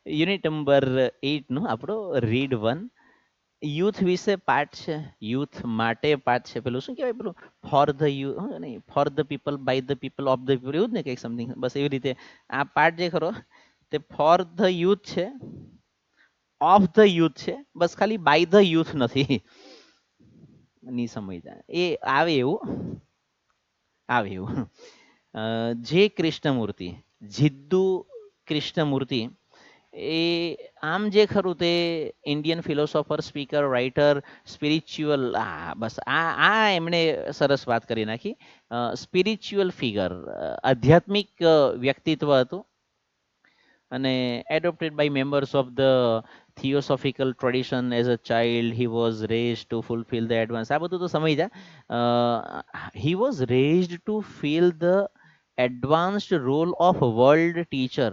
Unit number 8 નું આપણો read 1 youth વિશે પાઠ છે, યુથ માટે પાઠ છે. પેલું શું કહેવાય, પેલું ફોર ધ યુથ નહીં, for the people by the people of the people, એવું જ ને કંઈક સમથિંગ, બસ એવી રીતે આ પાઠ જે ખરો તે ફોર ધ યુથ છે, ઓફ ધ યુથ છે, બસ ખાલી બાય ધ યુથ નથી. ની સમજતા એ આવે એવું, આવે એવું. જે કૃષ્ણમૂર્તિ, જીદ્દુ કૃષ્ણમૂર્તિ, એ આમ જે ખરું તે Indian philosopher, speaker, writer, spiritual, બસ આ એમણે સરસ વાત કરી નાખી. સ્પિરિચ્યુઅલ ફિગર, આધ્યાત્મિક વ્યક્તિત્વ હતું. અને adopted by members of the theosophical tradition as a child he was raised to fulfill the advance, આ બધું તો સમજ્યા. He was raised to fill the advanced role of world teacher.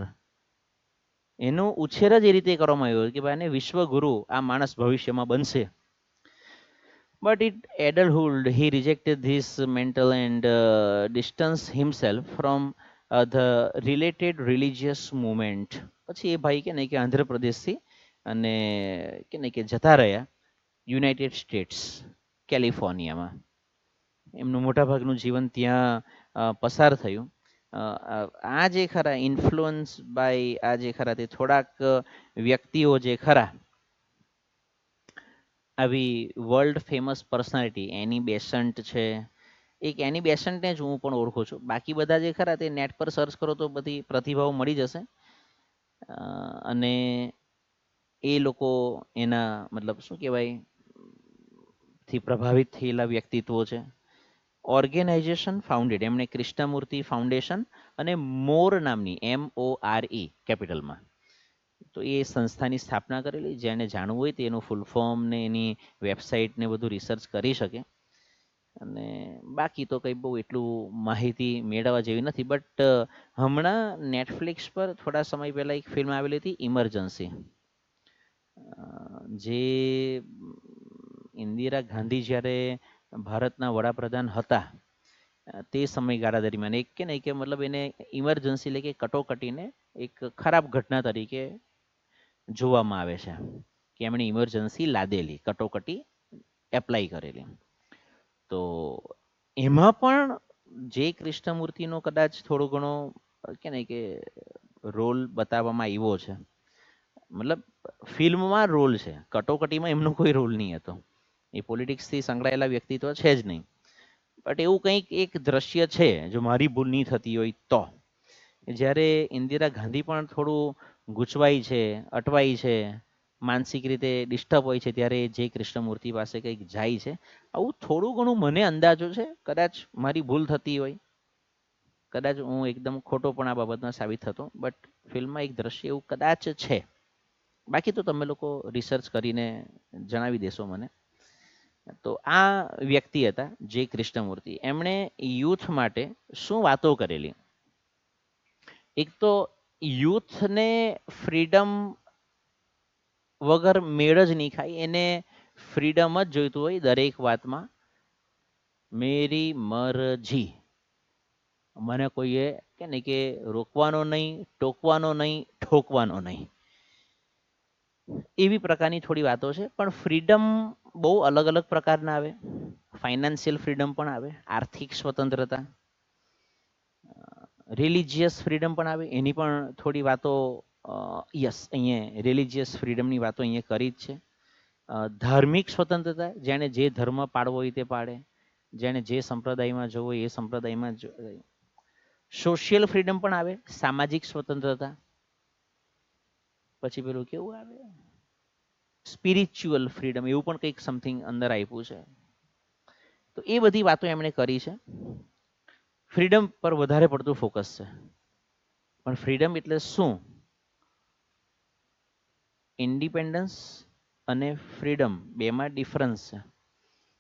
એનો ઉછેર જ એ રીતે કરવામાં આવ્યો કે ભાઈ એને વિશ્વગુરુ આ માણસ ભવિષ્યમાં બનશે. But in adulthood, he rejected this mental and distanced himself from the related religious movement. પછી એ ભાઈ કે ને કે આંધ્રપ્રદેશથી અને કે ને કે જતા રહ્યા યુનાઇટેડ સ્ટેટ્સ, કેલિફોર્નિયામાં. એમનું મોટાભાગનું જીવન ત્યાં પસાર થયું. આ જે ખરા ઇન્ફ્લુઅન્સ બાય આ જે ખરા તે થોડાક વ્યક્તિઓ જે ખરા આવી વર્લ્ડ ફેમસ પર્સનાલિટી, એની બેસન્ટ છે, એક એની બેસન્ટને જ હું પણ ઓળખું છું. બાકી બધા જે ખરા તે નેટ પર સર્ચ કરો તો બધી પ્રતિભાઓ મળી જશે. અને એ લોકો એના મતલબ શું કહેવાય થી પ્રભાવિત થયેલા વ્યક્તિત્વો છે. ઓર્ગેનાઇઝેશન ફાઉન્ડેડ, એમણે કૃષ્ણમૂર્તિ ફાઉન્ડેશન અને મોર નામની MORE કેપિટલમાં, તો એ સંસ્થાની સ્થાપના કરેલી. જેને જાણવું હોય તે એનું ફૂલ ફોર્મ ને એની વેબસાઇટ ને બધું રિસર્ચ કરી શકે. અને બાકી તો કંઈ બહુ એટલું માહિતી મેળવવા જેવી નથી. બટ હમણાં નેટફ્લિક્સ પર થોડા સમય પહેલાં એક ફિલ્મ આવેલી હતી ઇમરજન્સી, જે ઇન્દિરા ગાંધી જ્યારે ભારતના વડાપ્રધાન હતા તે સમયગાળા દરમિયાન એક કે નહીં કે મતલબ એને ઇમરજન્સી એટલે કે કટોકટીને એક ખરાબ ઘટના તરીકે જોવામાં આવે છે કે એમણે ઇમરજન્સી લાદેલી, કટોકટી એપ્લાય કરેલી. તો એમાં પણ જે કૃષ્ણમૂર્તિનો કદાચ થોડો ઘણો કે નહીં કે રોલ બતાવવામાં આવ્યો છે. મતલબ ફિલ્મમાં રોલ છે, કટોકટીમાં એમનો કોઈ રોલ નહીં હતો. એ પોલિટિક્સથી સંકળાયેલા વ્યક્તિત્વ છે જ નહીં. બટ એવું કંઈક એક દ્રશ્ય છે, જો મારી ભૂલ નહીં થતી હોય તો, જ્યારે ઇન્દિરા ગાંધી પણ થોડું ગૂંચવાય છે, અટવાય છે, માનસિક રીતે ડિસ્ટર્બ હોય છે, ત્યારે જે કૃષ્ણમૂર્તિ પાસે કંઈક જાય છે. આવું થોડું ઘણું મને અંદાજો છે, કદાચ મારી ભૂલ થતી હોય, કદાચ હું એકદમ ખોટો પણ આ બાબતમાં સાબિત થતો. બટ ફિલ્મમાં એક દ્રશ્ય એવું કદાચ છે. બાકી તો તમે લોકો રિસર્ચ કરીને જણાવી દેશો મને. તો આ વ્યક્તિ હતા જે કૃષ્ણમૂર્તિ. એમણે યુથ માટે શું વાતો કરેલી. એક તો યુથને ફ્રીડમ વગર મેળ જ નહીં ખાય, એને ફ્રીડમ જ જોઈતું હોય દરેક વાતમાં. મેરી મરજી, મને કોઈએ કે નહીં કે રોકવાનો નહીં, ટોકવાનો નહીં, ઠોકવાનો નહીં, એવી પ્રકારની થોડી વાતો છે. પણ ફ્રીડમ બહુ અલગ અલગ પ્રકારના આવે. ફાઇનાન્શિયલ ફ્રીડમ પણ આવે, આર્થિક સ્વતંત્રતા, રિલિજિયસ ફ્રીડમ પણ આવે. એની પણ થોડી વાતો યસ અહીંયા રિલિજિયસ ફ્રીડમની વાતો અહીંયા કરી જ છે. ધાર્મિક સ્વતંત્રતા, જેણે જે ધર્મ પાળવો હોય તે પાળે, જેણે જે સંપ્રદાયમાં જવું હોય એ સંપ્રદાયમાં. સોશિયલ ફ્રીડમ પણ આવે, સામાજિક સ્વતંત્રતા. પછી પેલું કેવું આવે, સ્પિરિચ્યુઅલ ફ્રીડમ, એવું પણ કંઈક સમથિંગ અંદર આપ્યું છે. તો એ બધી વાતો એમણે કરી છે. ફ્રીડમ પર વધારે પડતું ફોકસ છે. પણ ફ્રીડમ એટલે શું, ઇન્ડિપેન્ડન્સ અને ફ્રીડમ બેમાં ડિફરન્સ છે.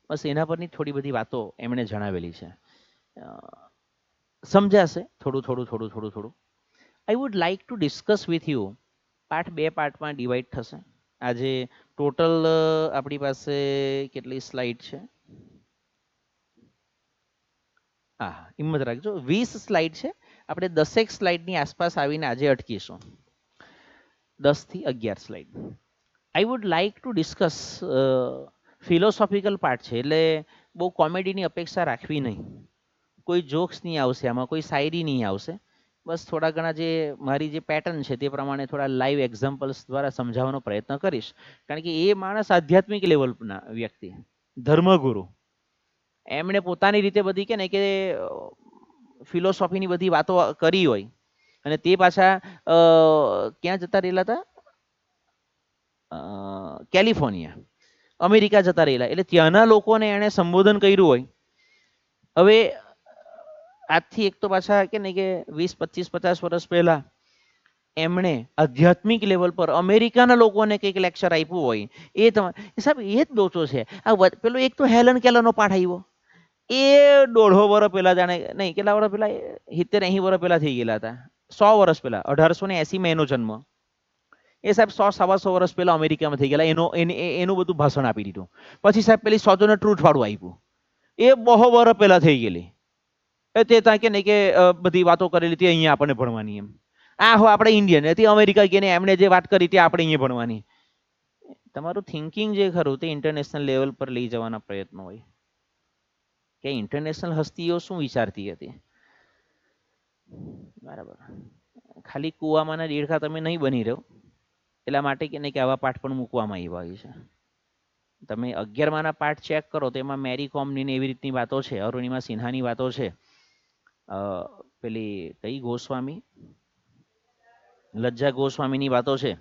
બસ એના પરની થોડી બધી વાતો એમણે જણાવેલી છે. સમજાશે થોડું થોડું થોડું થોડું થોડું. I would like to discuss with you. Part 2 પાર્ટમાં ડિવાઈડ થશે. આજે ટોટલ આપણી પાસે કેટલી સ્લાઇડ છે, હા હિંમત રાખજો, 20 સ્લાઇડ છે. આપણે 10 સ્લાઇડની આસપાસ આવીને આજે અટકીશું. 10 થી 11 slide. I would like to discuss philosophical part છે, એટલે બહુ કોમેડીની અપેક્ષા રાખવી નહીં. કોઈ જોક્સ નહીં આવશે આમાં, કોઈ શાયરી નહીં આવશે. બસ થોડા ઘણા જે મારી જે પેટર્ન છે તે પ્રમાણે થોડા લાઈવ એક્ઝામ્પલ્સ દ્વારા સમજાવવાનો પ્રયત્ન કરીશ. કારણ કે એ માણસ આધ્યાત્મિક લેવલના વ્યક્તિ, ધર્મગુરુ, એમણે પોતાની રીતે બધી કે ને કે ફિલોસોફીની બધી વાતો કરી હોય, અને તે પાછા ક્યાં જતા રહેલા હતા, કેલિફોર્નિયા, અમેરિકા જતા રહેલા, એટલે ત્યાંના લોકોને એણે સંબોધન કર્યું હોય. હવે આજથી એક તો પાછા કે ને કે 20, 25, 50 વર્ષ પહેલા એમણે આધ્યાત્મિક લેવલ પર અમેરિકાના લોકોને કંઈક લેક્ચર આપ્યું હોય, એ સાહેબ એ જ લોચો છે. આ પેલો એક તો હેલન કેલરનો પાઠ આવ્યો, એ 150 વર્ષ પહેલા, જાણે નહીં કેટલા વર્ષ પહેલા, 70-80 વર્ષ પહેલા થઈ ગયેલા હતા, 100 વર્ષ પહેલા, 1880 એનો જન્મ. એ સાહેબ 100-125 વર્ષ પહેલા અમેરિકામાં થઈ ગયેલા, એનું બધું ભાષણ આપી દીધું. પછી સાહેબ પેલી સોજોને ટ્રુથ વાળું આપ્યું, એ બહુ વર્ષ પહેલા થઈ ગયેલી. તે ત્યાં કે નહીં કે બધી વાતો કરેલી તે અહીંયા આપણને ભણવાની એમ. આ હો આપણે ઇન્ડિયન હતી, અમેરિકા ગઈને એમણે જે વાત કરી તે આપણે અહીંયા ભણવાની. તમારું થિંકિંગ જે ખરું તે ઇન્ટરનેશનલ લેવલ પર લઈ જવાના પ્રયત્નો હોય કે ઇન્ટરનેશનલ હસ્તીઓ શું વિચારતી હતી. બરાબર, ખાલી કુવામાંના દેડકા તમે નહીં બની રહ્યો, એટલા માટે કે નહીં કે આવા પાઠ પણ મૂકવામાં આવ્યા હોય છે. તમે 11માના પાઠ ચેક કરો તો એમાં મેરી કોમની ને એવી રીતની વાતો છે, અરુણિમા સિન્હાની વાતો છે, પેલી કઈ ગોસ્વામી, લજ્જા ગોસ્વામીની વાતો છે.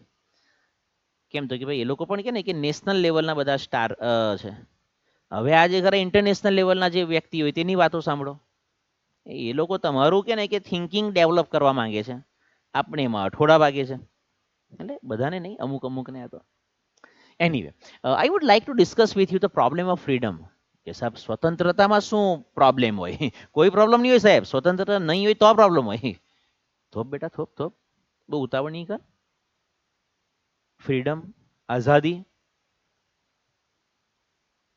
કેમ તો કે ભાઈ એ લોકો પણ કે ને કે નેશનલ લેવલના બધા સ્ટાર છે. હવે આજે ખરા ઇન્ટરનેશનલ લેવલના જે વ્યક્તિ હોય તેની વાતો સાંભળો. એ લોકો તમારું કે ને કે થિંકિંગ ડેવલપ કરવા માંગે છે, આપણે એમાં અઠોડા વાગે છે. એટલે બધાને નહીં, અમુક અમુકને આ તો. Anyway, I would like to discuss with you the problem of freedom. કે સાહેબ સ્વતંત્રતામાં શું પ્રોબ્લેમ હોય? કોઈ પ્રોબ્લેમ નહીં હોય સાહેબ, સ્વતંત્રતા નહીં હોય તો પ્રોબ્લેમ હોય. થોપ બેટા થોપ થોપ, બહુ ઉતાવળ નહીં કર. ફ્રીડમ, આઝાદી,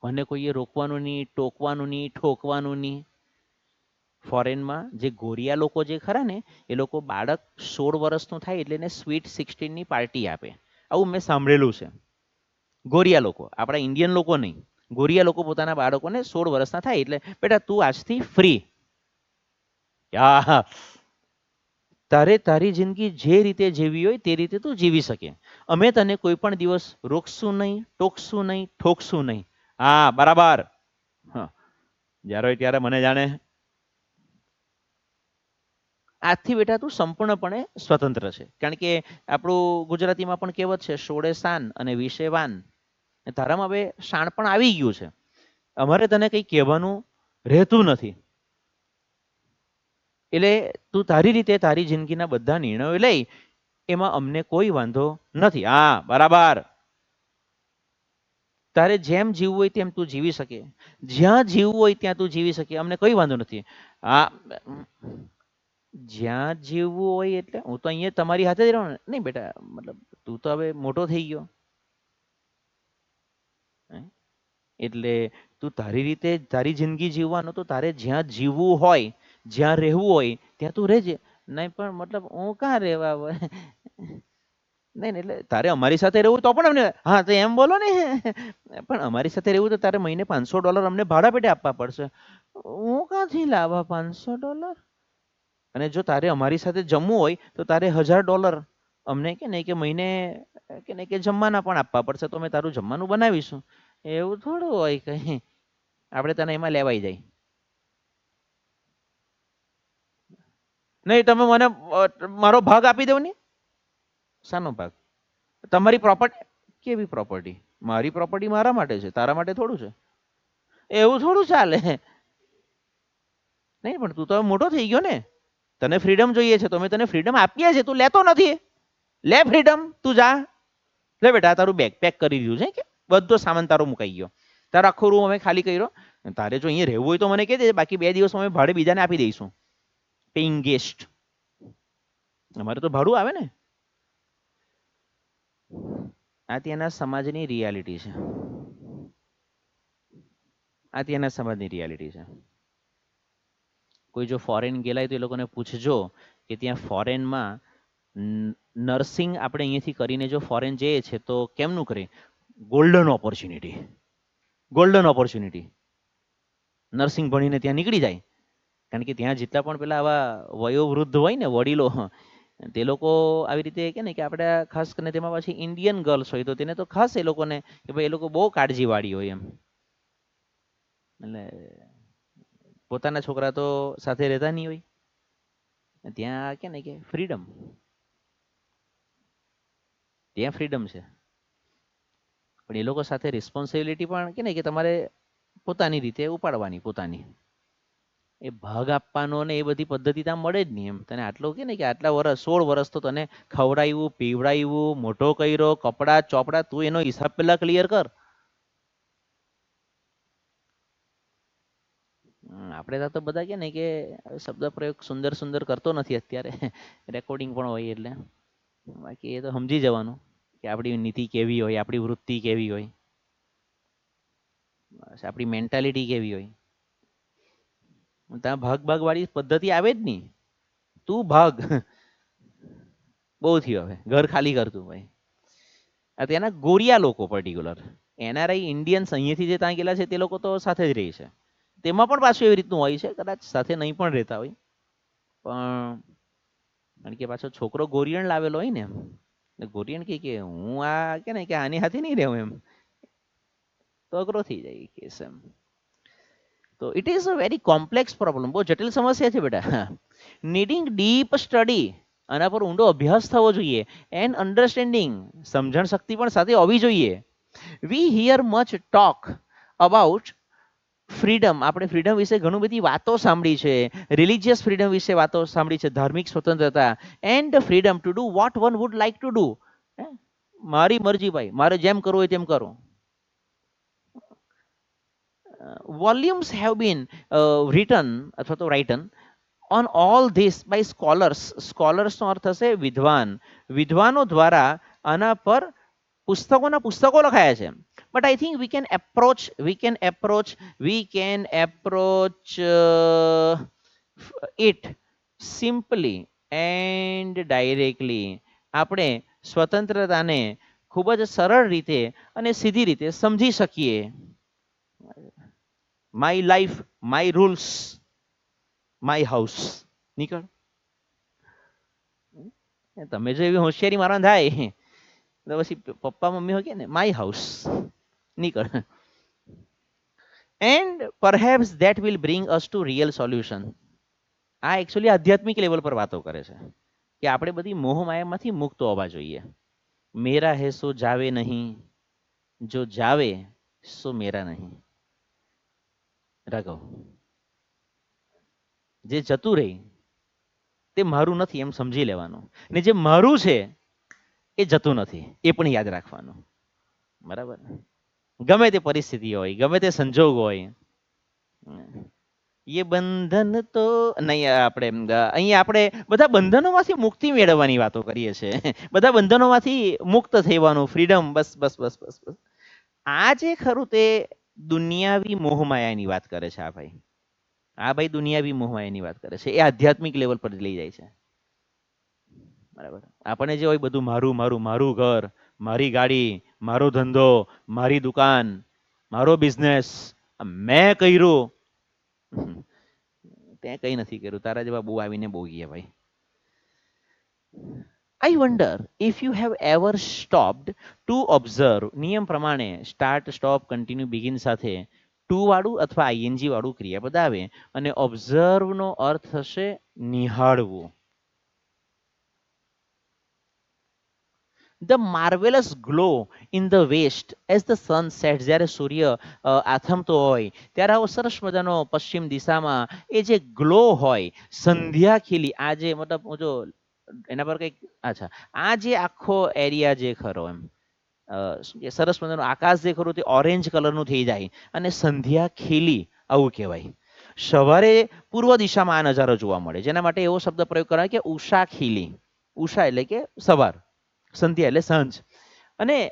મને કોઈએ રોકવાનું નહીં, ટોકવાનું નહીં, ઠોકવાનું નહીં. ફોરેનમાં જે ગોરિયા લોકો જે ખરા ને, એ લોકો બાળક 16 વર્ષનું થાય એટલે એને સ્વીટ 16ની પાર્ટી આપે. આવું મેં સાંભળેલું છે. ગોરિયા લોકો, આપણા ઇન્ડિયન લોકો નહીં, ગોરિયા લોકો પોતાના બાળકોને 16 વર્ષના થાય એટલે બેટા તું આજથી ફ્રી. તારે તારી જિંદગી જે રીતે જીવી હોય તે રીતે તું જીવી શકે. અમે તને કોઈ પણ દિવસ રોકશું નહીં, ટોકશું નહીં, ઠોકશું નહીં. હા બરાબર. હા, જ્યારે હોય ત્યારે મને જાણે. આજથી બેટા તું સંપૂર્ણપણે સ્વતંત્ર છે. કારણ કે આપણું ગુજરાતીમાં પણ કહેવત છે, 16 શાન અને 20 વાન. તારામાં હવે શાણ પણ આવી ગયું છે, અમારે તને કંઈ કહેવાનું રહેતું નથી. એટલે તું તારી રીતે તારી જિંદગીના બધા નિર્ણયો લઈ, એમાં અમને કોઈ વાંધો નથી. હા બરાબર. તારે જેમ જીવવું હોય તેમ તું જીવી શકે, જ્યાં જીવવું હોય ત્યાં તું જીવી શકે, અમને કોઈ વાંધો નથી. હા, જ્યાં જીવવું હોય એટલે હું તો અહીંયા તમારી હાથે જ રહું ને. નહીં બેટા, મતલબ તું તો હવે મોટો થઈ ગયો, એટલે તું તારી રીતે તારી જિંદગી જીવવાનું, તો તારે જ્યાં જીવવું હોય, જ્યાં રહેવું હોય ત્યાં તું રહેજે. નહીં પણ મતલબ હું ક્યાં રહેવા નહીં નહીં, એટલે તારે અમારી સાથે રહેવું તો પણ અમને, હા તો એમ બોલો ને, પણ અમારી સાથે રહેવું તો તારે મહિને $500 અમને ભાડા પેટે આપવા પડશે. હું ક્યાંથી લાવવા $500? અને જો તારે અમારી સાથે જમવું હોય તો તારે $1000 અમને કે નહીં કે મહિને કે નહીં કે જમવાના પણ આપવા પડશે, તો અમે તારું જમવાનું બનાવીશું. એવું થોડું હોય કંઈ, આપણે તને એમાં લેવાઈ જાય. નહીં તમે મને મારો ભાગ આપી દો ને. શાનો ભાગ? તમારી પ્રોપર્ટી. કેવી પ્રોપર્ટી? મારી પ્રોપર્ટી મારા માટે છે, તારા માટે થોડું છે. એવું થોડું ચાલે. નહીં પણ તું તો મોટો થઈ ગયો ને, તને ફ્રીડમ જોઈએ છે તો અમે તને ફ્રીડમ આપીએ છીએ, તું લેતો નથી. લે ફ્રીડમ, તું જા. લે બેટા, તારું બેગ પેક કરી દીધું છે કે બધો સામાન તારો મુકાઈ ગયો, તારો આખો રૂમ અમે ખાલી કર્યો. તારે જો અહીંયા રહેવું હોય તો મને કહી દે, બાકી 2 દિવસ અમે ભાડે બીજાને આપી દઈશું, પેઇંગ ગેસ્ટ. અમારે તો ભાડું આવે ને. આ ત્યાંના સમાજની રિયાલિટી છે, આ ત્યાંના સમાજની રિયાલિટી છે. કોઈ જો ફોરેન ગયેલા હોય તો એ લોકોને પૂછજો કે ત્યાં ફોરેનમાં નર્સિંગ આપણે અહીંયાથી કરીને જો ફોરેન જઈએ છે તો કેમનું કરે? Golden opportunity, golden opportunity. Nursing ભણીને ત્યાં નીકળી જાય, કારણ કે ત્યાં જેટલા પણ પેલા આવા વયોવૃદ્ધ હોય ને વડીલો, તે લોકો આવી રીતે કે ને કે આપણે ખાસ કરીને તેમાં પાછી ઇન્ડિયન ગર્લ્સ હોય તો તેને તો ખાસ એ લોકોને કે ભાઈ એ લોકો બહુ કાળજીવાળી હોય એમ. એટલે પોતાના છોકરા તો સાથે રહેતા નહીં હોય, ત્યાં કે ને કે ફ્રીડમ, ત્યાં ફ્રીડમ છે. પણ એ લોકો સાથે રિસ્પોન્સિબિલિટી પણ કે ને કે તમારે પોતાની રીતે ઉપાડવાની પોતાની. એ ભાગ આપવાનો ને એ બધી પદ્ધતિ ત્યાં મળે જ નહીં એમ. તને આટલો કે ને કે આટલા વર્ષ 16 વર્ષ તો તને ખવડાવ્યું પીવડાવ્યું મોટો કર્યો, કપડા ચોપડા, તું એનો હિસાબ પેલા ક્લિયર કર. આપણે ત્યાં તો બધા કે ને કે શબ્દ પ્રયોગ સુંદર સુંદર કરતો નથી અત્યારે, રેકોર્ડિંગ પણ હોય એટલે. બાકી એ તો સમજી જવાનું કે આપણી નીતિ કેવી હોય, આપણી વૃત્તિ કેવી હોય, આપણી મેન્ટાલિટી કેવી હોય. ત્યાં ભાગ ભાગ વાળી પદ્ધતિ આવે જ નહીં. તું ભાગ, બહુ થયું હવે, ઘર ખાલી કર તું ભાઈ. આ ત્યાંના ગોરિયા લોકો પર્ટિક્યુલર એનઆરઆઈ ઇન્ડિયન્સ અહીંયાથી જે ત્યાં ગયેલા છે તે લોકો તો સાથે જ રહે છે. તેમાં પણ પાછું એવી રીતનું હોય છે, કદાચ સાથે નહીં પણ રહેતા હોય, પણ કારણ કે પાછો છોકરો ગોરિયણ લાવેલો હોય ને એમ, એટલે ગોરિયણ કે હું આ કે ને કે આની હાથે નહીં રહેવું એમ, તો અઘરો થઈ જાય કેસ એમ. તો it is a very complex problem, બહુ જટિલ સમસ્યા છે બેટા. નીડિંગ ડીપ સ્ટડી, આના પર ઊંડો અભ્યાસ થવો જોઈએ. એન્ડ અન્ડરસ્ટેન્ડિંગ, સમજણ શક્તિ પણ સાથે હોવી જોઈએ. We hear much talk about freedom, આપણે ફ્રીડમ વિશે ઘણું બધી વાતો સાંભળી છે. રિલિજિયસ ફ્રીડમ વિશે વાતો સાંભળી છે, ધાર્મિક સ્વતંત્રતા. And freedom to do vote one wood like to do, મારી મરજી ભાઈ, મારે જેમ કરવું હોય તેમ કરું. વોલ્યુમ્સ હેવ બીન રિટન અથવા તો written on all this by scholars. સ્કોલર્સનો અર્થ હશે વિદ્વાન, વિદ્વાનો દ્વારા આના પર પુસ્તકોના પુસ્તકો લખાયા છે. But I think we can approach it simply and directly. આપણે સ્વતંત્રતાને ખૂબ જ સરળ રીતે અને સીધી રીતે સમજી શકીએ. My life, my rules, my house. નીકળ, તમે જો એવી હોશિયારી મારવા થાય તો પછી પપ્પા મમ્મી હોય કે ને માય હાઉસ, નીકળ. And perhaps that will bring us to real solution. આ એકચ્યુઅલી આધ્યાત્મિક લેવલ પર વાતો કરે છે કે આપણે બધી મોહમાયામાંથી મુક્ત હોવા જોઈએ. મેરા હે સો જાવે નહીં, જો જાવે સો મેરા નહીં. રાઘવ, જે જતું રહે તે મારું નથી એમ સમજી લેવાનું, ને જે મારું છે એ જતું નથી એ પણ યાદ રાખવાનું. બરાબર, ગમે તે પરિસ્થિતિ હોય, ગમે તે સંજોગ હોય. એ બંધન તો નહીં, આપણે અહીંયા આપણે બધા બંધનોમાંથી મુક્તિ મેળવવાની વાતો કરીએ છીએ. બધા બંધનોમાંથી મુક્ત થવાનું, ફ્રીડમ, બસ બસ બસ બસ બસ. આ જે ખરું તે દુનિયાવી મોહમાયાની વાત કરે છે આ ભાઈ. આ ભાઈ દુનિયાવી મોહમાયાની વાત કરે છે, એ આધ્યાત્મિક લેવલ પર લઈ જાય છે. બરાબર, આપણે જે હોય બધું મારું મારું, મારું ઘર, મારી ગાડી, મારો ધંધો, મારી દુકાન, મારો બિઝનેસ, મેં કર્યું. તે કઈ નથી કર્યું, તારા જેવા બહુ આવીને બહુ ગયા ભાઈ. I wonder if you have ever stopped to observe. નિયમ પ્રમાણે સ્ટાર્ટ, સ્ટોપ, કન્ટિન્યુ, બિગિન સાથે ટુ વાળું અથવા આઈએનજી વાળું ક્રિયાપદ આવે અને ઓબ્ઝર્વ નો અર્થ થશે નિહાળવું. The marvellous glow in the west as the sun set. જ્યારે સૂર્ય આથમતો હોય ત્યારે આવો સરસ મજાનો પશ્ચિમ દિશામાં એ જે ગ્લો હોય, સંધ્યા ખીલી, આ જે મતલબ હું જો એના પર કંઈક, અચ્છા, આ જે આખો એરિયા જે ખરો એમ શું કે સરસ મજાનું આકાશ જે ખરું તે ઓરેન્જ કલરનું થઈ જાય અને સંધ્યા ખીલી, આવું કહેવાય. સવારે પૂર્વ દિશામાં આ નજારો જોવા મળે, જેના માટે એવો શબ્દ પ્રયોગ કરાય કે ઉષા ખીલી. ઉષા એટલે કે સવાર, સંધ્યા એટલે સાંજ. અને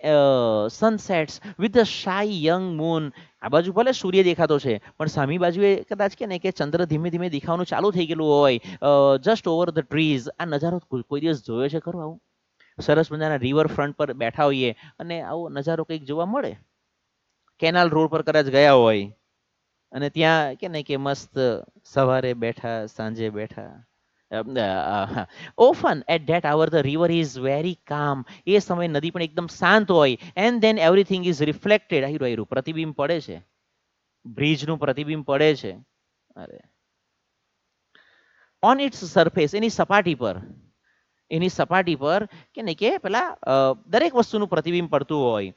sunsets with the shy young moon. આ બાજુ ભલે સૂર્ય દેખાતો છે પણ સામી બાજુએ કદાચ કે ને કે ચંદ્ર ધીમે ધીમે દેખાવાનું ચાલુ થઈ ગયેલું હોય જસ્ટ ઓવર ધ ટ્રીઝ. આ નજારો કોઈ દિવસ જોયો છે ખરો આવું? સરસ મજાના રિવર ફ્રન્ટ પર બેઠા હોઈએ અને આવો નજારો કંઈક જોવા મળે. કેનાલ રોડ પર કદાચ ગયા હોય અને ત્યાં કે ને કે મસ્ત સવારે બેઠા, સાંજે બેઠા. Often at that hour the river is very calm. એ સમયે નદી પણ એકદમ શાંત હોય. And then everything is reflected. આયરું આયરું પ્રતિબિંબ પડે છે, બ્રિજનું પ્રતિબિંબ પડે છે. અરે ઓન ઇટ્સ સરફેસ, એની સપાટી પર કે ને કે પેલા દરેક વસ્તુનું પ્રતિબિંબ પડતું હોય.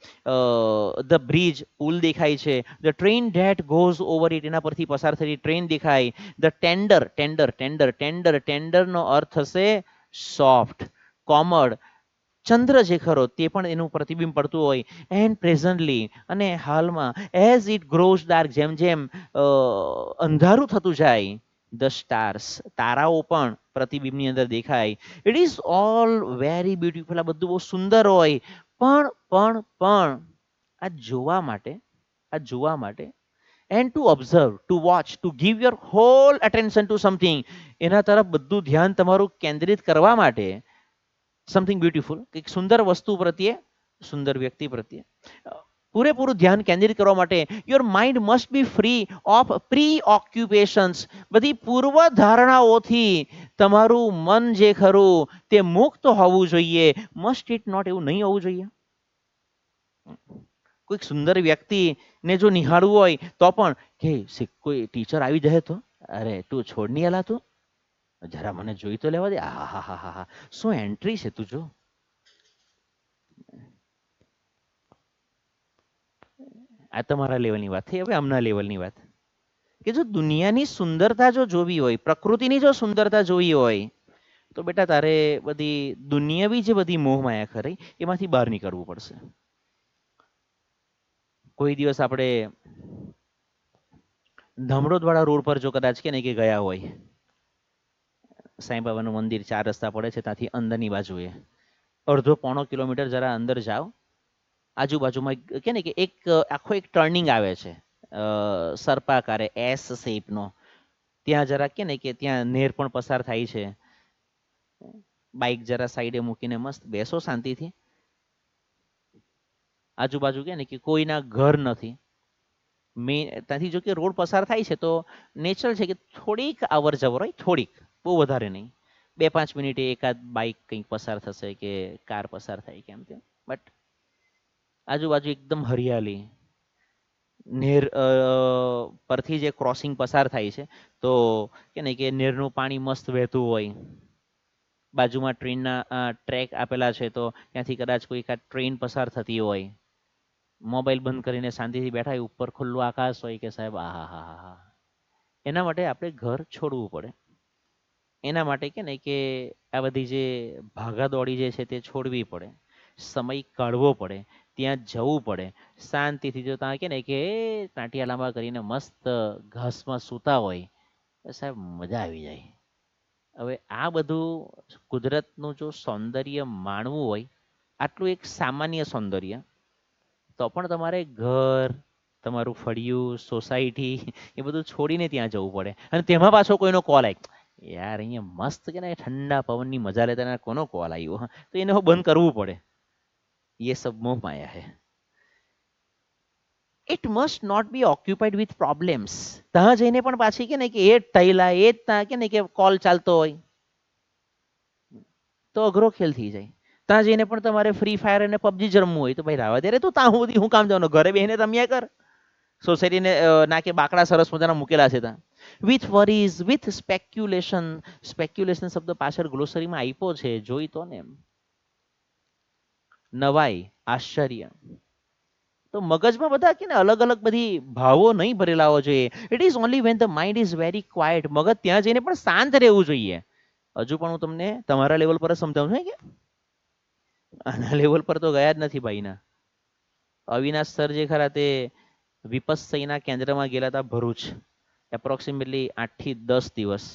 ધ બ્રિજ, પુલ દેખાય છે. The train that goes over it, એના પરથી પસાર થતી ટ્રેન દેખાય. ધ ટેન્ડરનો અર્થ થશે સોફ્ટ, કોમળ. ચંદ્ર જે ખરો તે પણ એનું પ્રતિબિંબ પડતું હોય. એન્ડ પ્રેઝન્ટલી, અને હાલમાં, એઝ ઇટ ગ્રોઝ ડાર્ક, જેમ જેમ અંધારું થતું જાય, ધ સ્ટાર્સ, તારાઓ પણ પ્રતિબિંબની અંદર દેખાય. It is all very beautiful. આ બધું બહુ સુંદર હોય. પણ આ જોવા માટે and to observe, to watch, to give your whole attention to something, એના તરફ બધું ધ્યાન તમારું કેન્દ્રિત કરવા માટે, સમથિંગ બ્યુટીફુલ, કંઈક સુંદર વસ્તુ પ્રત્યે, સુંદર વ્યક્તિ પ્રત્યે પૂરેપૂરું ધ્યાન કેન્દ્રિત કરવા માટે, your mind must be free of pre occupations. બધી પૂર્વ ધારણાઓથી તમારું મન જે ખરું તે મુક્ત હોવું જોઈએ. મસ્ટ ઇટ નોટ, એવું નહીં હોવું જોઈએ? કોઈક સુંદર વ્યક્તિને જો નિહાળવું હોય તો પણ કે કોઈ ટીચર આવી જાય તો, અરે તું છોડ નહીં આલા, તું જરા મને જોઈ તો લેવા દે. આ હા હા હા હા, શું એન્ટ્રી છે તું જો. આ તમારા લેવલની વાત થઈ. હવે આમના લેવલની વાત, કે જો દુનિયાની સુંદરતા જો જોવી હોય, પ્રકૃતિની જો સુંદરતા જોવી હોય, તો બેટા તારે બધી દુનિયાવી જે બધી મોહ માયા ખરી એમાંથી બહાર નીકળવું પડશે. કોઈ દિવસ આપણે ધમડોદવાળા રોડ પર જો કદાચ કે ને કે ગયા હોય, સાંઈ બાબાનું મંદિર 4 રસ્તા પડે છે ત્યાંથી અંદરની બાજુએ અડધો પોણો કિલોમીટર જરા અંદર જાઓ, આજુબાજુમાં કે ને કે એક આખો એક ટર્નિંગ આવે છે, સર્પાકારે એસ શેપનો. ત્યાં જરા કે ને કે ત્યાં નેર પણ પસાર થાય છે. બાઇક જરા સાઈડે મૂકીને મસ્ત બેસો શાંતિથી. આજુબાજુ કે ને કે કોઈના ઘર નથી. મેં ત્યાંથી જો કે રોડ પસાર થાય છે તો નેચરલ છે કે થોડીક અવર જવર હોય, થોડીક, બહુ વધારે નહીં. 2-5 મિનિટે એકાદ બાઇક કંઈક પસાર થશે કે કાર પસાર થાય કેમ તેમ. બટ આજુબાજુ એકદમ હરિયાળી. નેર પરથી જે ક્રોસિંગ પસાર થાય છે તો કે ને કે નેરનું પાણી મસ્ત વહેતું હોય. બાજુમાં ટ્રેનના ટ્રેક આપેલા છે તો ત્યાંથી કદાચ કોઈ ટ્રેન પસાર થતી હોય. મોબાઈલ બંધ કરીને શાંતિથી બેઠા હોય, ઉપર ખુલ્લું આકાશ હોય કે સાહેબ આ હા હા હા. એના માટે આપણે ઘર છોડવું પડે. એના માટે કે ને કે આ બધી જે ભાગાદોડી જે છે તે છોડવી પડે. સમય કાઢવો પડે, ત્યાં જવું પડે. શાંતિથી જો ત્યાં કે ને કે ટાંટિયા લાંબા કરીને મસ્ત ઘાસમાં સૂતા હોય તો સાહેબ મજા આવી જાય. હવે આ બધું કુદરતનું જો સૌંદર્ય માણવું હોય, આટલું એક સામાન્ય સૌંદર્ય, તો પણ તમારે ઘર, તમારું ફળિયું, સોસાયટી એ બધું છોડીને ત્યાં જવું પડે. અને તેમાં પાછો કોઈનો કોલ આવે, યાર અહીંયા મસ્ત કે ને ઠંડા પવનની મજા લેતા કોનો કોલ આવ્યો, તો એને બંધ કરવું પડે. ये सब मोह माया है. It must not be occupied with problems. ત્યાં જઈને પણ પાછી કે ને કે એ જ થયેલા, એ જ ત્યાં કે ને કે કોલ ચાલતો હોય તો અઘરો ખેલ થઈ જાય. ત્યાં જઈને પણ તમારે ફ્રી ફાયર અને પબજી જ રમવું હોય તો ભાઈ રાવા દે રે, તું ત્યાં સુધી હું કામ જવાનું, ઘરે બેસીને રમ્યા કર. સોસાયટીને નાકે બાકડા સરસ મજાના મૂકેલા છે ત્યાં. With worries, with speculation. Speculation શબ્દ પાછળ ગ્લોસરીમાં આપ્યો છે, જોઈ તો ને. નવાઈ, આશ્ચર્ય. તો મગજમાં બધા કે ને અલગ અલગ બધી ભાવો નહીં ભરેલા હોવા જોઈએ. It is only when the mind is very quite. મગજ ત્યાં જઈને પણ શાંત રહેવું જોઈએ. હજુ પણ હું તમને તમારા લેવલ પર જ સમજાવું છું કે આના લેવલ પર તો ગયા જ નથી ભાઈના. અવિનાશ સર જે ખરા તે વિપસ્સઈના કેન્દ્રમાં ગયેલા હતા ભરૂચ, એપ્રોક્સિમેટલી 8 થી 10 દિવસ.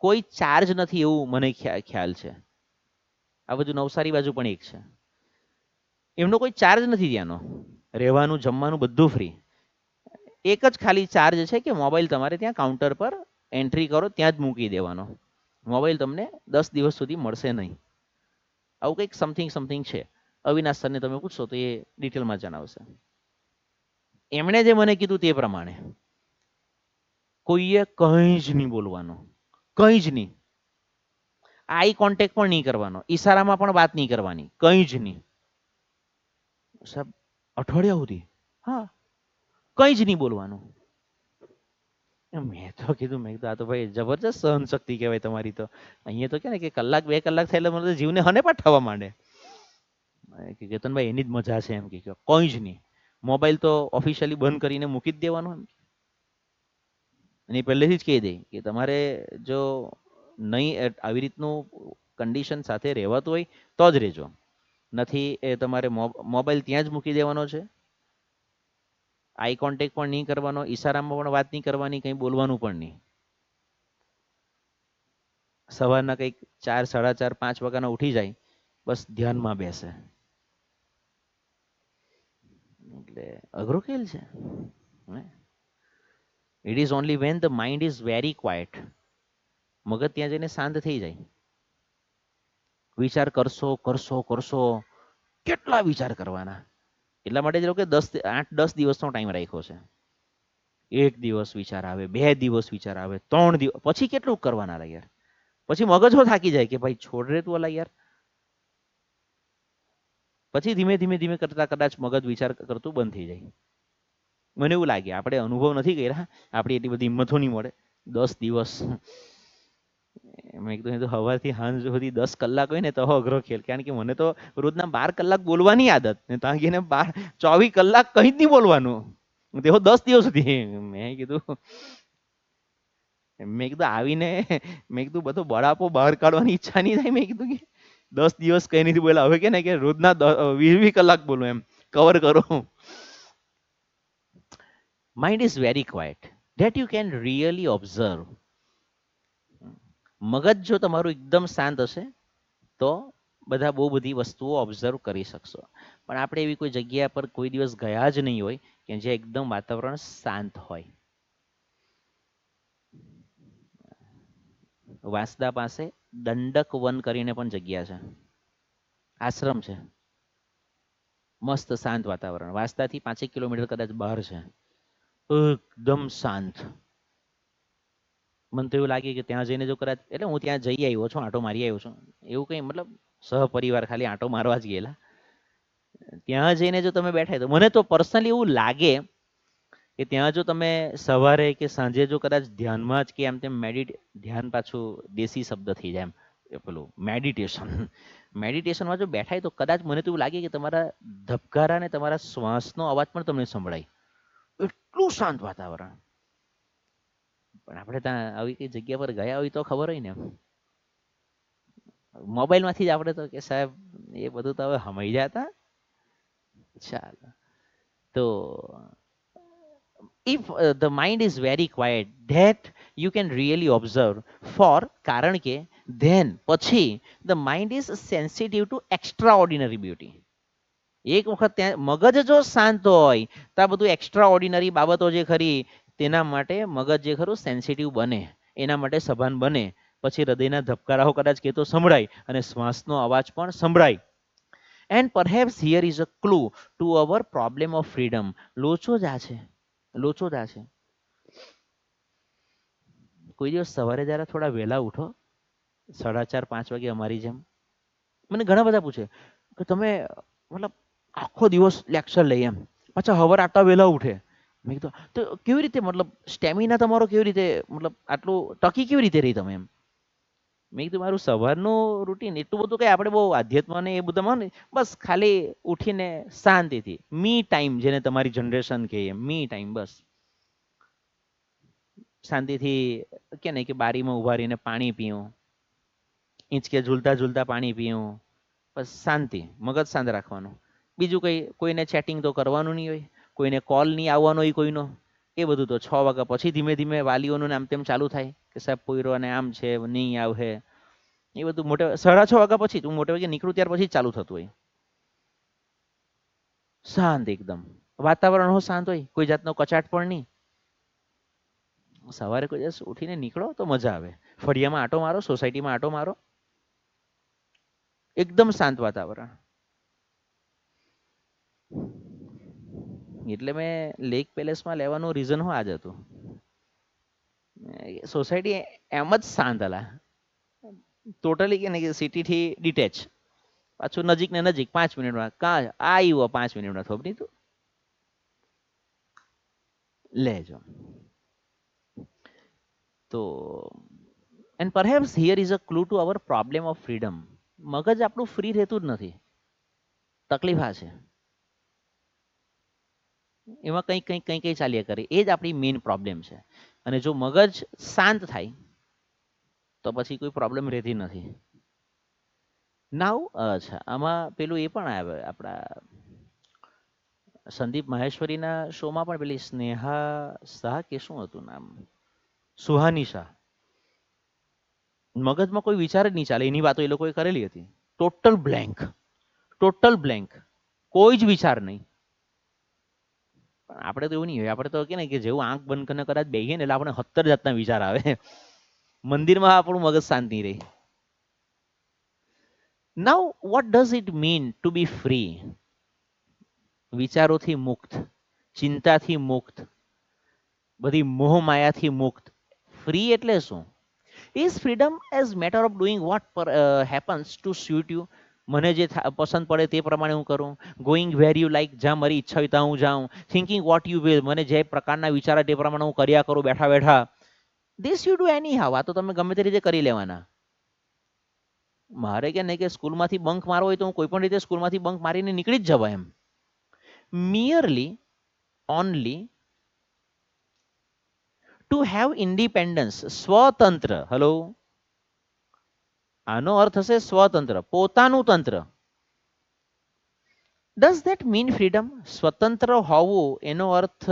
કોઈ ચાર્જ નથી એવું મને ખ્યાલ છે. આ બધું નવસારી બાજુ પણ એક છે. એમનો કોઈ ચાર્જ નથી ત્યાંનો, રહેવાનું જમવાનું બધું ફ્રી. એક જ ખાલી ચાર્જ છે કે મોબાઈલ તમારે ત્યાં કાઉન્ટર પર એન્ટ્રી કરો ત્યાં જ મૂકી દેવાનો. મોબાઈલ તમને 10 દિવસ સુધી મળશે નહીં. આવું કંઈક સમથિંગ સમથિંગ છે. અવિનાશ સરને તમે પૂછશો તો એ ડિટેલમાં જણાવશે. એમણે જે મને કીધું તે પ્રમાણે કોઈએ કંઈ જ નહીં બોલવાનું, કંઈ જ નહીં. આઈ કોન્ટેક્ટ પણ નહીં કરવાનો, ઈશારામાં પણ વાત નહીં કરવાની, કંઈ જ નહીં. સાહેબ અઠવાડિયા સુધી, હા, કંઈ જ નહીં બોલવાનું. મેં તો કીધું, મેં કીધું આ તો ભાઈ જબરજસ્ત સહન શક્તિ કહેવાય તમારી તો. અહીંયા તો કે ને કે કલાક 2 કલાક થાય એટલે મને તો જીવને હને પાટ થવા માંડે. કે કેતનભાઈ એની જ મજા છે એમ કે કોઈ જ નહીં. મોબાઈલ તો ઓફિશિયલી બંધ કરીને મૂકી જ દેવાનો એમ. અને એ પહેલેથી જ કહી દે કે તમારે જો નહીં આવી રીતનું કન્ડિશન સાથે રહેવાતું હોય તો જ રહેજો, નથી એ તમારે મોબાઈલ ત્યાં જ મૂકી દેવાનો છે. આઈ કોન્ટેક્ટ પણ નહીં કરવાનો, ઈશારામાં પણ વાત નહીં કરવાની, કંઈ બોલવાનું પણ નહીં. સવારના કંઈક 4, 4:30, 5 વાગ્યાના ઉઠી જાય, બસ ધ્યાનમાં બેસે. એટલે અઘરો ખેલ છે. It is only when the mind is very quite. મગજ ત્યાં જઈને શાંત થઈ જાય. વિચાર કરશો કરશો કરશો, કેટલા વિચાર કરવાના. એટલા માટે જ લોકો 8-10 દિવસનો ટાઈમ રાખ્યો છે. 1 દિવસ વિચાર આવે, 2 દિવસ વિચાર આવે, 3 દિવસ, પછી કેટલું કરવાના યાર. પછી મગજો થાકી જાય કે ભાઈ છોડ રે તું અલા યાર. પછી ધીમે ધીમે ધીમે કરતા કદાચ મગજ વિચાર કરતું બંધ થઈ જાય. મને એવું લાગે, આપણે અનુભવ નથી કર્યા, આપણી એટલી બધી હિંમતો નહીં મળે. 10 દિવસ મેં કીધું તો સવારથી સાંજ સુધી 10 કલાક હોય ને તો અઘરો ખેલ. કારણ કે મને તો રોજના 12 કલાક બોલવાની આદત ને ત્યાં ગઈને 24 કલાક કંઈ જ નહીં બોલવાનું. તેઓ 10 દિવસ સુધી. મેં કીધું આવીને મેં કીધું બધો બળાપો બહાર કાઢવાની ઈચ્છા નહીં થાય. મેં કીધું કે 10 દિવસ કઈ નથી બોલા, હવે કે ને કે રોજના 20-20 કલાક બોલો એમ, કવર કરો. Mind is very quite that you can really observe. મગજ જો તમારું એકદમ શાંત હશે તો બધા બહુ બધી વસ્તુઓ ઓબ્ઝર્વ કરી શકશો. પણ આપણે એવી કોઈ જગ્યા પર કોઈ દિવસ ગયા જ નહીં હોય કે જે એકદમ વાતાવરણ શાંત હોય. વાંસદા પાસે દંડક વન કરીને પણ જગ્યા છે, આશ્રમ છે. મસ્ત શાંત વાતાવરણ, વાંસદાથી 5 કિલોમીટર કદાચ બહાર છે. એકદમ શાંત. મને તો એવું લાગે કે ત્યાં જઈને જો કદાચ, એટલે હું ત્યાં જઈ આવ્યો છું, આંટો મારી આવ્યો છું. એવું કંઈ મતલબ સહપરિવાર ખાલી આંટો મારવા જ ગયેલા. ત્યાં જઈને જો તમે બેઠા તો મને તો પર્સનલી એવું લાગે કે ત્યાં જો તમે સવારે કે સાંજે જો કદાચ ધ્યાનમાં જ કે આમ તેમ ધ્યાન, પાછું દેશી શબ્દ થઈ જાય એમ, પેલું મેડિટેશન, મેડિટેશનમાં જો બેઠાય તો કદાચ મને તો એવું લાગે કે તમારા ધબકારા ને તમારા શ્વાસનો અવાજ પણ તમને સંભળાય. એટલું શાંત વાતાવરણ. પણ આપણે ત્યાં આવી કઈ જગ્યા પર ગયા હોય તો ખબર હોય ને. મોબાઈલમાંથી જ આપણે તો કે સાહેબ એ બધું તો હવે સમય જતા. ચાલો તો if the mind is very quiet that you can really observe for, કારણ કે then પછી the mind is sensitive to extraordinary beauty. એક વખત ત્યાં મગજ જો શાંત હોય તો આ બધું એક્સ્ટ્રા ઓર્ડિનરી બાબતો જે ખરી તેના માટે મગજ જે ખરું સેન્સિટિવ બને, એના માટે સભાન બને. પછી હૃદયના ધબકારાઓ કદાચ કે તો સંભળાય અને શ્વાસનો અવાજ પણ સંભળાય. And perhaps here is a clue to our problem of freedom. લોચો જ આ છે, લોચો જ આ છે. કોઈ દિવસ સવારે જરા થોડા વહેલા ઉઠો, 4:30-5 વાગે અમારી જેમ. મને ઘણા બધા પૂછે કે તમે મતલબ આખો દિવસ લેક્ચર લઈ એમ, પાછા સવારે આટલા વહેલા ઉઠે. મેં કીધું તો કેવી રીતે, મતલબ સ્ટેમિના તમારો કેવી રીતે, મતલબ આટલું ટકી કેવી રીતે રહી તમે એમ. મેં કીધું મારું સવારનું રૂટીન એટલું બધું કંઈ આપણે બહુ આધ્યાત્મ ને એ બધામાં નહીં, બસ ખાલી ઉઠીને શાંતિથી મી ટાઈમ, જેને તમારી જનરેશન કહીએ મી ટાઈમ, બસ શાંતિથી કે ને કે બારીમાં ઉભા રહીને પાણી પીવું, હિંચકે ઝૂલતા ઝૂલતા પાણી પીવું, બસ શાંતિ, મગજ શાંત રાખવાનું. બીજું કંઈ કોઈને ચેટિંગ તો કરવાનું નહીં હોય, કોઈને કોલ નહીં આવવાનો હોય કોઈનો. એ બધું તો 6 વાગ્યા પછી ધીમે ધીમે વાલીઓનું આમ તેમ ચાલુ થાય કે સાહેબ પોયરો અને આમ છે નહીં આવે. એ બધું મોટે 6:30 વાગ્યા પછી, તું મોટે ભાગે નીકળું ત્યાર પછી ચાલુ થતું હોય. શાંત એકદમ, વાતાવરણ હો શાંત હોય, કોઈ જાતનો કચાટ પણ નહીં. સવારે કોઈ દિવસ ઉઠીને નીકળો તો મજા આવે. ફળિયામાં આટો મારો, સોસાયટીમાં આટો મારો, એકદમ શાંત વાતાવરણ. એટલે મેં લેક પેલેસમાં લેવાનું રીઝન હું આજ હતું. સોસાયટી એમ જ શાંત હલા, ટોટલી કે નહીં, સિટીથી ડિટેચ. પાછું નજીક ને નજીક, 5 મિનિટમાં કાં આવ્યો, 5 મિનિટમાં થોભ નહીં તું લેજો. તો and perhaps here is a clue to our problem of freedom. મગજ આપણું ફ્રી રહેતું જ નથી, તકલીફ આ છે. એમાં કંઈક કંઈક કંઈ કંઈ ચાલ્યા કરે, એ જ આપણી મેઇન પ્રોબ્લેમ છે. અને જો મગજ શાંત થાય તો પછી કોઈ પ્રોબ્લેમ રહેતી નથી. નાવ અચ્છા, આમાં પેલું એ પણ આવે આપણા સંદીપ માહેશ્વરીના શોમાં પણ, પેલી સ્નેહા શાહ કે શું હતું નામ, સુહાની શાહ. મગજમાં કોઈ વિચાર જ નહીં ચાલે, એની વાતો એ લોકોએ કરેલી હતી. ટોટલ બ્લેન્ક, ટોટલ બ્લેન્ક, કોઈ જ વિચાર નહીં. પણ આપણે તો એવું નહીં હોય, આપણે તો કે ને કે જેવું આંખ બંધ કરીને કદાચ બેહીએ ને એટલે આપણે 70 જાતના વિચાર આવે. મંદિરમાં આપણું મગજ શાંતિ રહે. Now what does it mean to be free? વિચારોથી મુક્ત, ચિંતાથી મુક્ત, બધી મોહ માયાથી મુક્ત. ફ્રી એટલે શું? Is freedom as matter of doing what happens to suit you? મને જે પસંદ પડે તે પ્રમાણે હું કરું. ગોઈંગ વેર યુ લાઈક, જ્યાં મારી ઈચ્છા હોય ત્યાં હું જાઉં. થિંકિંગ વોટ યુ વિલ, મને જે પ્રકારના વિચાર તે પ્રમાણે હું કર્યા કરું બેઠા બેઠા. ધીસ યુ ડુ એની હાવ, આ તો તમે ગમે તે રીતે કરી લેવાના. મારે કે નહીં કે સ્કૂલમાંથી બંક મારવો હોય તો હું કોઈ પણ રીતે સ્કૂલમાંથી બંક મારીને નીકળી જ જવાય એમ. મિયરલી ઓનલી ટુ હેવ ઇન્ડિપેન્ડન્સ, સ્વતંત્ર. હલો, આનો અર્થ હશે સ્વતંત્ર, પોતાનું તંત્ર. Does that mean freedom? સ્વતંત્ર હોવું એનો અર્થ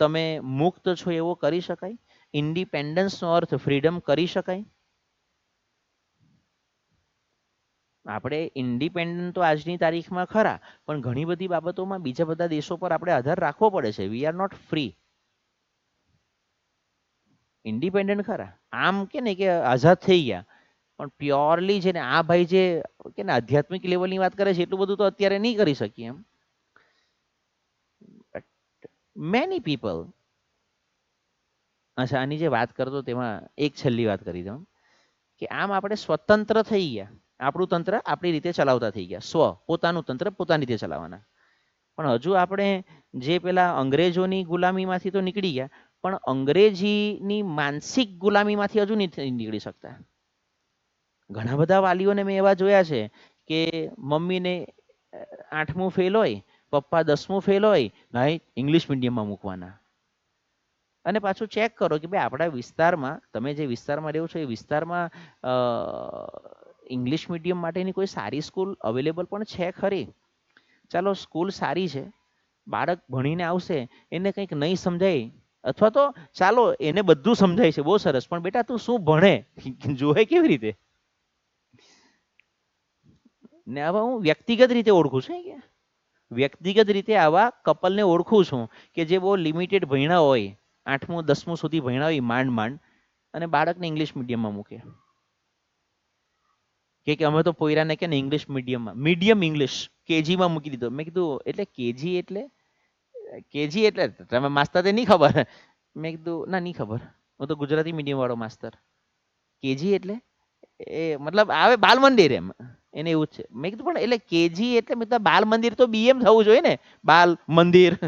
તમે મુક્ત છો એવો કરી શકાય? ઇન્ડિપેન્ડન્સનો અર્થ ફ્રીડમ કરી શકાય? આપણે ઇન્ડિપેન્ડન્ટ તો આજની તારીખમાં ખરા, પણ ઘણી બધી બાબતોમાં બીજા બધા દેશો પર આપણે આધાર રાખવો પડે છે. We are not free. Independent ખરા, આમ કે ને કે આઝાદ થઈ ગયા, પણ પ્યોરલી છે ને આ ભાઈ જે કે ને આધ્યાત્મિક લેવલની વાત કરે છે એટલું બધું તો અત્યારે નહીં કરી શકીએ એમ. મેની પીપલ, અચ્છા આની જે વાત કરતો તેમાં એક છેલ્લી વાત કરી દઉં કે આમ આપણે સ્વતંત્ર થઈ ગયા, આપણું તંત્ર આપણી રીતે ચલાવતા થઈ ગયા, સ્વ પોતાનું તંત્ર પોતાની રીતે ચલાવવાના. પણ હજુ આપણે જે પેલા અંગ્રેજોની ગુલામીમાંથી તો નીકળી ગયા, પણ અંગ્રેજીની માનસિક ગુલામીમાંથી હજુ નથી નીકળી શકતા. ઘણા બધા વાલીઓને મેં એવા જોયા છે કે મમ્મીને 8મું ફેલ હોય, પપ્પા 10મું ફેલ હોય, નહીં ઇંગ્લિશ મીડિયમમાં મૂકવાના. અને પાછું ચેક કરો કે ભાઈ આપણા વિસ્તારમાં, તમે જે વિસ્તારમાં રહો છો એ વિસ્તારમાં ઇંગ્લિશ મીડિયમ માટેની કોઈ સારી સ્કૂલ અવેલેબલ પણ છે ખરી? ચાલો સ્કૂલ સારી છે, બાળક ભણીને આવશે, એને કંઈક નહીં સમજાય, અથવા તો ચાલો એને બધું સમજાય છે, બહુ સરસ, પણ બેટા તું શું ભણે જોવે કેવી રીતે? ને આવા હું વ્યક્તિગત રીતે ઓળખું છું કે વ્યક્તિગત રીતે આવા કપલને ઓળખું છું કે જે બહુ લિમિટેડ ભણ્યા હોય, 8મું 10મું સુધી ભણ્યા હોય માંડ માંડ, અને બાળકને ઇંગ્લિશ મીડિયમમાં મૂકે. કે અમે તો પોયરાને કે ને ઇંગ્લિશ મીડિયમમાં, મીડિયમ ઇંગ્લિશ કેજીમાં મૂકી દીધો. મેં કીધું એટલે કેજી એટલે? કેજી એટલે તમે માસ્તર તે નહીં ખબર? મેં કીધું ના નહીં ખબર, હું તો ગુજરાતી મીડિયમ વાળો માસ્તર. કેજી એટલે એ મતલબ આવે બાલ મંદિર એમ, એને એવું જ છે. મેં કીધું પણ એટલે કેજી એટલે મતલબ બાલ મંદિર તો બીએમ થવું જોઈએ ને, બાલ મંદિર.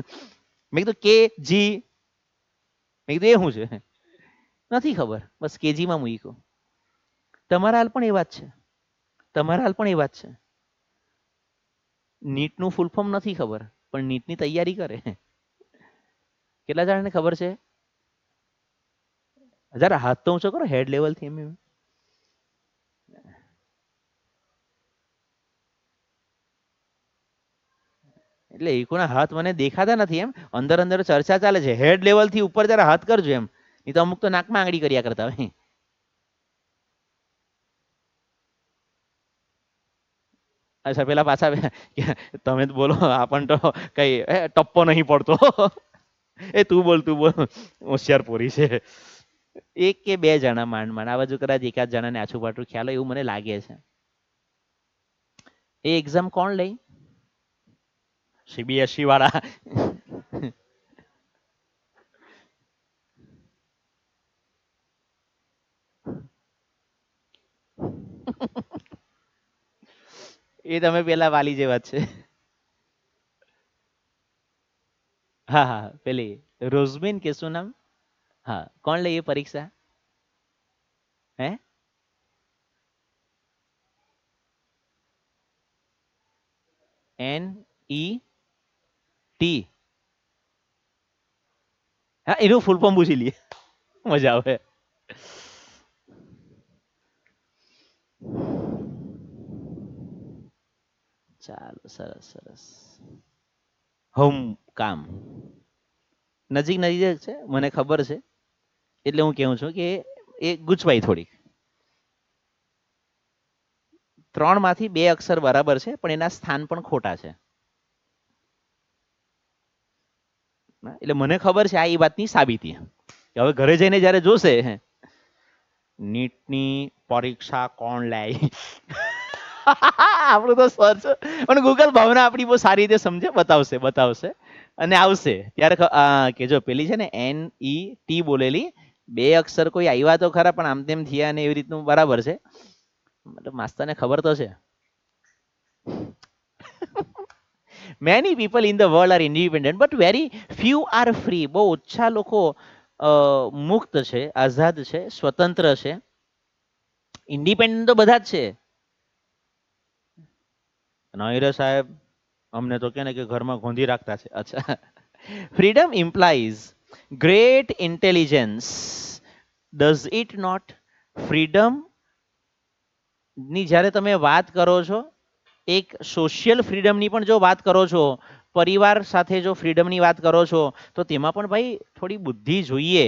મેં કીધું કે જી, મેં કીધું એ શું છે? નથી ખબર, બસ કેજીમાં મૂક્યું. તમારા હાલ પણ એ વાત છે, તમારા હાલ પણ એ વાત છે. નીટનું ફૂલ ફોર્મ નથી ખબર, પણ નીટની તૈયારી કરે. કેટલા જણાને ખબર છે? જરા હાથ તો ઊંચો કરો હેડ લેવલથી એમ. એટલે એકોના હાથ મને દેખાતા નથી એમ, અંદર અંદર ચર્ચા ચાલે છે. હેડ લેવલથી ઉપર જરા હાથ કરજો એમ, નહીં તો અમુક તો નાકમાં આંગળી કર્યા કરતા હોય. અચ્છા પેલા પાછા કે તમે જ બોલો આપણ તો કઈ ટપ્પો નહીં પડતો. એ તું બોલ હોશિયાર પોરી છે. એક કે બે જણા માંડ માંડ આ બાજુ કદાચ એકાદ જણાને આછું પાછું ખ્યાલ હોય એવું મને લાગે છે. એ એક્ઝામ કોણ લે? સીબીએસઈ વાળા. એ તમે પેલા વાલી જેવા જ છે. હા હા પેલી રોઝબેન કે શું નામ? હા કોણ લે એ પરીક્ષા? હે NET. હા એનું ફૂલ ફોર્મ પૂછી લઈએ, મજા આવે. ચાલો સરસ સરસ. હોમ કામ નજીક નજીક જ છે મને ખબર છે, એટલે હું કેવું છું કે એ ગૂંચવાય થોડીક. ત્રણ માંથી બે અક્ષર બરાબર છે પણ એના સ્થાન પણ ખોટા છે. એટલે મને ખબર છે આ એ વાતની સાબિતી. હવે ઘરે જઈને જયારે જોશે નીટની પરીક્ષા કોણ લે, આપણું તો સર્ચ પણ ગૂગલ ભાવના આપણી બહુ સારી રીતે સમજે, બતાવશે અને આવશે ત્યારે કે જો પેલી છે ને NET બોલેલી, બે અક્ષર કોઈ આવ્યા તો ખરા પણ આમ તેમ થયા ને એવી રીતનું બરાબર છે. મતલબ માસ્તરને ખબર તો છે. Many people in the world are independent but very few are free. બહુ ઓછા લોકો મુક્ત છે, આઝાદ છે, સ્વતંત્ર છે. ઇન્ડિપેન્ડન્ટ તો બધા જ છે. નહીરે સાહેબ અમને તો કે ને કે ઘરમાં ગોંધી રાખતા છે. અચ્છા. Freedom implies great intelligence, does it not? Freedom ની જ્યારે તમે વાત કરો છો, એક સોશિયલ ફ્રીડમની પણ જો વાત કરો છો, પરિવાર સાથે જો ફ્રીડમની વાત કરો છો, તો તેમાં પણ ભાઈ થોડી બુદ્ધિ જોઈએ.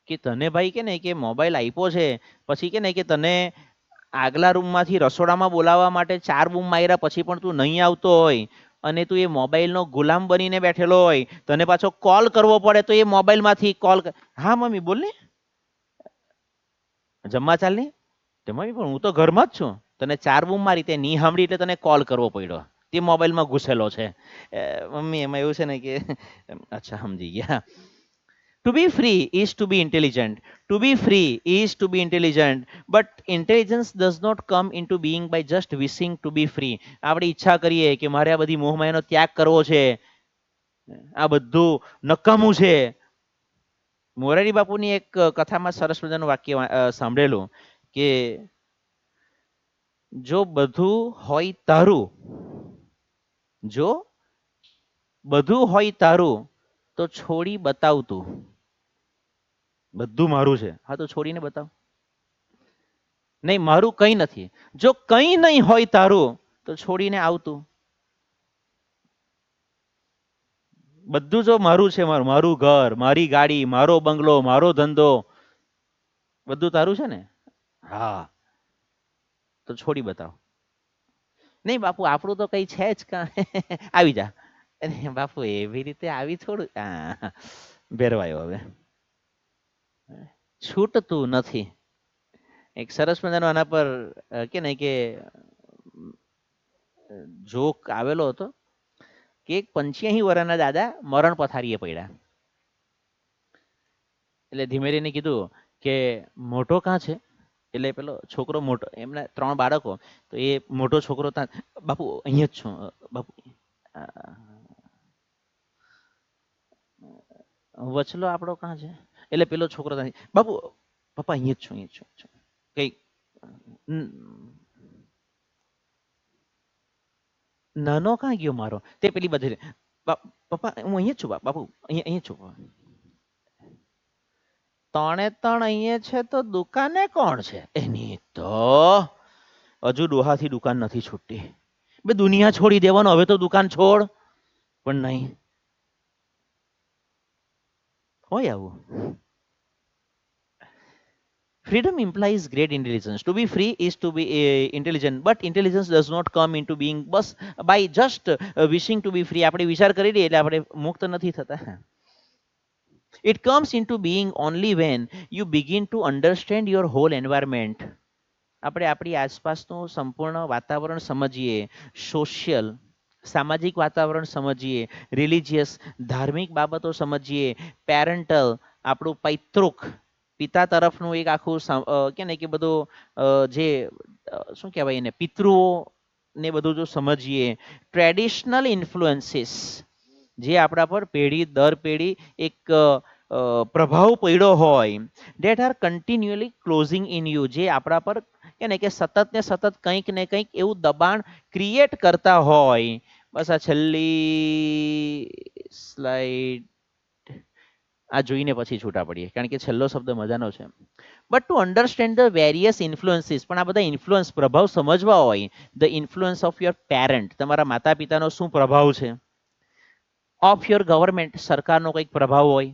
કે તને ભાઈ કે ને કે મોબાઈલ આપ્યો છે, પછી કે ને કે તને આગલા રૂમમાંથી રસોડામાં બોલાવવા માટે ચાર બૂમ માર્યા પછી પણ તું નહીં આવતો હોય અને તું એ મોબાઈલનો ગુલામ બનીને બેઠેલો હોય, તને પાછો કોલ કરવો પડે તો એ મોબાઈલમાંથી કોલ. હા મમ્મી બોલ ને, જમવા ચાલ ને. તે મમ્મી પણ હું તો ઘરમાં જ છું. તને ચાર બૂમ મારી તે ની સાંભળી એટલે તને કોલ કરવો પડ્યો. તે મોબાઈલમાં ઘુસેલો છે. મમ્મી એમાં એવું છે ને કે અચ્છા સમજી ગયા. To be free is to be intelligent. To be free is to be intelligent. But intelligence does not come into being by just wishing to be free. આપણે ઈચ્છા કરીએ કે મારે આ બધી મોહમાયાનો ત્યાગ કરવો છે, આ બધું નકામું છે. મોરારી બાપુની એક કથામાં સરસ મજાનું વાક્ય સાંભળેલું કે જો બધું હોય તારું, જો બધું હોય તારું તો છોડી બતાવતું. બધું મારું છે, હા તો છોડીને બતાવ. નહીં મારું કંઈ નથી. જો કંઈ નહીં હોય તારું તો છોડીને આવતું. બધું જો મારું છે, મારું ઘર, મારી ગાડી, મારો બંગલો, મારો ધંધો, બધું તારું છે ને, હા તો છોડી બતાવ. નહીં બાપુ આપણું તો કઈ છે જ કાં. આવી જા. બાપુ એવી રીતે આવી થોડું. ભેરવાયો હવે, છૂટતું નથી. એક સરસ મજાનો આના પર કે ને કે જોક આવેલો હતો કે એક 85 વર્ષના દાદા મરણ પથારીએ પડ્યા. એટલે ધીમે રહીને કીધું કે મોટો કાં છે? એટલે પેલો છોકરો મોટો, એમના ત્રણ બાળકો, તો એ મોટો છોકરો ત્યાં, બાપુ અહીંયા જ છું બાપુ. વચલો આપણો કાં છે? એટલે પેલો છોકરો ત્યાં, બાપુ પપ્પા અહીંયા જ છું, અહીંયા જ છું. કઈ નાનો કાં ગયો મારો? તે પેલી બધી પપ્પા હું અહીંયા જ છું, બાપુ અહીંયા અહીંયા છું. ત્રણે ત્રણ અહીંયા છે તો દુકાને કોણ છે? એની તો હજુ ડોહાથી દુકાન નથી છૂટતી. બે દુનિયા છોડી દેવાનો, હવે તો દુકાન છોડ. પણ નહીં હોય આવું. Freedom implies great intelligence. To be free is to be intelligent, but intelligence does not come into being bus by just wishing to be free. આપણે વિચાર કરી લઈએ એટલે આપણે મુક્ત નથી થતા. It comes into being only when you begin to understand your whole environment. આપણે આપણી આસપાસનું સંપૂર્ણ વાતાવરણ સમજીએ, સોશિયલ સામાજિક વાતાવરણ સમજીએ, રિલિજિયસ ધાર્મિક બાબતો સમજીએ, પેરેન્ટલ આપણું પૈતૃક પિતા તરફનું એક આખું કે ને કે બધું જે શું કહેવાય એને પિતૃઓ ને બધું જો સમજીએ, ટ્રેડિશનલ ઇન્ફ્લુઅન્સીસ જે આપણા પર પેઢી દર પેઢી એક પ્રભાવ પડ્યો હોય, that are continually closing in you, જે આપણા પર કે ને કે સતત ને સતત કંઈક ને કંઈક એવું દબાણ ક્રિએટ કરતા હોય. બસ આ છેલ્લી સ્લાઇડ આ જોઈને પછી છૂટા પડીએ કારણ કે છેલ્લો શબ્દ મજાનો છે. But to understand the various influences, પણ આ બધા ઇન્ફ્લુઅન્સ પ્રભાવ સમજવા હોય, the influence of your parent, તમારા માતા પિતાનો શું પ્રભાવ છે, ઓફ યોર ગવર્મેન્ટ સરકારનો કંઈક પ્રભાવ હોય,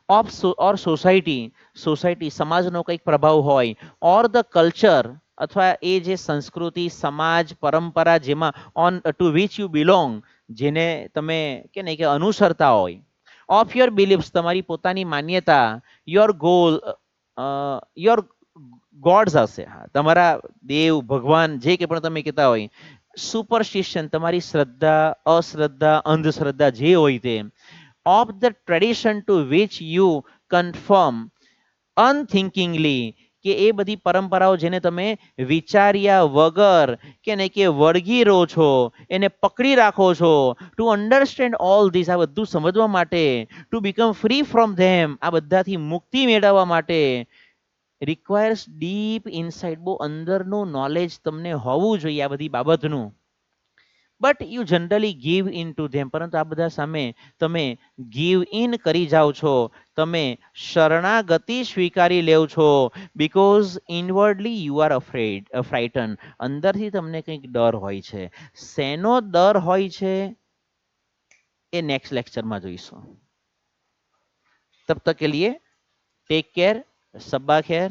ઓફ ઓર સોસાયટી સોસાયટી સમાજનો કંઈક પ્રભાવ હોય, ઓર ધ કલ્ચર અથવા એ જે સંસ્કૃતિ સમાજ પરંપરા જેમાં on two which you belong, જેને તમે કે ને કે અનુસરતા હોય, ઓફ યોર બિલીફ્સ તમારી પોતાની માન્યતા, યોર ગોલ યોર ગોડ્સ હશે, હા તમારા દેવ ભગવાન જે કે પણ તમે કહેતા હોય, સુપરસ્ટિશન તમારી શ્રદ્ધા અશ્રદ્ધા અંધશ્રદ્ધા જે હોય તે, of the tradition to which you conform unthinkingly, કે એ બધી પરંપરાઓ જેને તમે વિચાર્યા વગર કે ને કે વળગી રહો છો, એને પકડી રાખો છો. ટુ અન્ડરસ્ટેન્ડ ઓલ ધીસ, આ બધું સમજવા માટે, to become free from them, આ બધાથી મુક્તિ મેળવવા માટે રિક્વાયર્સ ડીપ ઇનસાઇટ, બહુ અંદરનું નોલેજ તમને હોવું જોઈએ આ બધી બાબતનું. But you generally give in to them, પરંતુ આ બધા સામે તમે ગીવ ઇન કરી જાઓ છો, તમે શરણાગતિ સ્વીકારી લેવ છો, બિકોઝ ઇનવર્ડલી યુ આર ફ્રાઇટન, અંદરથી તમને કંઈક ડર હોય છે. શેનો ડર હોય છે એ નેક્સ્ટ લેક્ચરમાં જોઈશું. તબ તક કે લીએ ટેક કેર, સબ્બા ખેર.